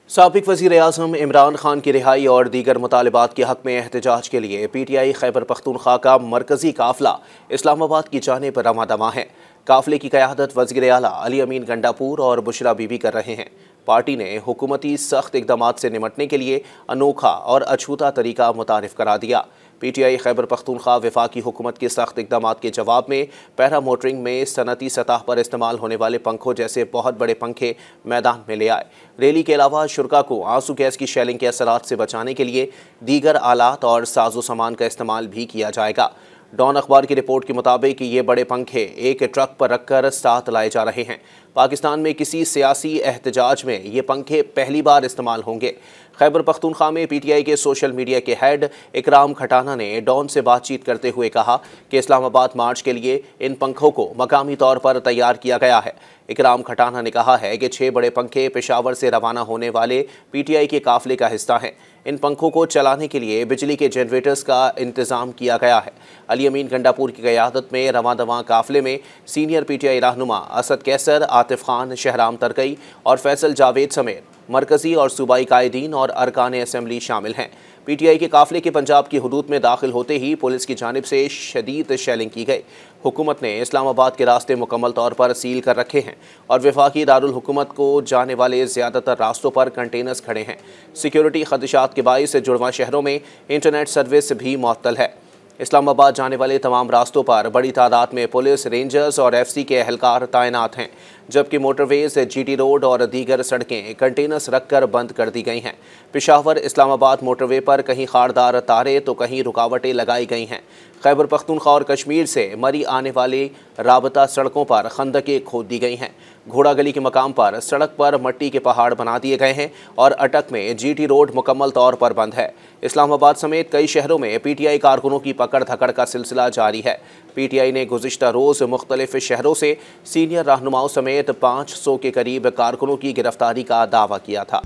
साबिक वज़ीर-ए-आज़म इमरान खान की रिहाई और दीगर मुतालिबात के हक़ में एहतजाज के लिए PTI खैबर पख्तूनख्वा का मरकज़ी काफ़िला इस्लामाबाद की जानिब रवाना है। काफ़िले की क़यादत वज़ीर आला अली अमीन गंडापुर और बुशरा बीबी कर रहे हैं। पार्टी ने हुकूमती सख्त इक़दामात से निमटने के लिए अनोखा और अछूता तरीका मुतारिफ़ करा दिया। PTI खैबर पख्तूनख्वा वफाकी हुकूमत के सख्त इक़दामात के जवाब में पैरा मोटरिंग में सनती सतह पर इस्तेमाल होने वाले पंखों जैसे बहुत बड़े पंखे मैदान में ले आए। रैली के अलावा शुरा को आंसू गैस की शेलिंग के असरात से बचाने के लिए दीगर आलात और साजो सामान का इस्तेमाल भी किया जाएगा। डॉन अखबार की रिपोर्ट के मुताबिक ये बड़े पंखे एक ट्रक पर रखकर साथ लाए जा रहे हैं। पाकिस्तान में किसी सियासी एहतजाज में ये पंखे पहली बार इस्तेमाल होंगे। खैबर पख्तूनख्वा में PTI के सोशल मीडिया के हेड इकराम खटाना ने डॉन से बातचीत करते हुए कहा कि इस्लामाबाद मार्च के लिए इन पंखों को मकामी तौर पर तैयार किया गया है। इकराम खटाना ने कहा है कि 6 बड़े पंखे पेशावर से रवाना होने वाले PTI के काफ़िले का हिस्सा हैं। इन पंखों को चलाने के लिए बिजली के जनरेटर्स का इंतज़ाम किया गया है। अली अमीन गंडापुर की क़यादत में रवां काफ़िले में सीनियर PTI रहनुमा असद कैसर, आतिफ खान, शहराम तरकई और फैसल जावेद समेत मरकज़ी और सूबाई कायदीन और अरकान असम्बली शामिल हैं। PTI के काफ़िले के पंजाब की हुदूद में दाखिल होते ही पुलिस की जानिब से शदीद शेलिंग की गई। हुकूमत ने इस्लामाबाद के रास्ते मुकम्मल तौर पर सील कर रखे हैं और वफाकी दारुल हुकूमत को जाने वाले ज़्यादातर रास्तों पर कंटेनर्स खड़े हैं। सिक्योरिटी खदशात के बाइस जुड़वां शहरों में इंटरनेट सर्विस भी मुअत्तल है। इस्लामाबाद जाने वाले तमाम रास्तों पर बड़ी तादाद में पुलिस, रेंजर्स और FC के एहलकार तैनात हैं, जबकि मोटरवेज, GT रोड और दीगर सड़कें कंटेनर्स रखकर बंद कर दी गई हैं। पेशावर इस्लामाबाद मोटरवे पर कहीं खारदार तारे तो कहीं रुकावटें लगाई गई हैं। खैबर पख्तूनख्वा और कश्मीर से मरी आने वाली राबता सड़कों पर खंदकें खोद दी गई हैं। घोड़ा गली के मकाम पर सड़क पर मिट्टी के पहाड़ बना दिए गए हैं और अटक में GT रोड मुकम्मल तौर पर बंद है। इस्लामाबाद समेत कई शहरों में PTI कारकुनों की पकड़ धकड़ का सिलसिला जारी है। PTI ने गुज़िश्ता रोज़ मुख्तलिफ शहरों से सीनियर रहनुमाओं समेत 500 के करीब कारकुनों की गिरफ्तारी का दावा किया था।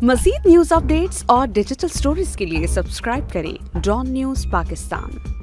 मज़ीद न्यूज़ अपडेट्स और डिजिटल स्टोरीज के लिए सब्सक्राइब करें डॉन न्यूज़ पाकिस्तान।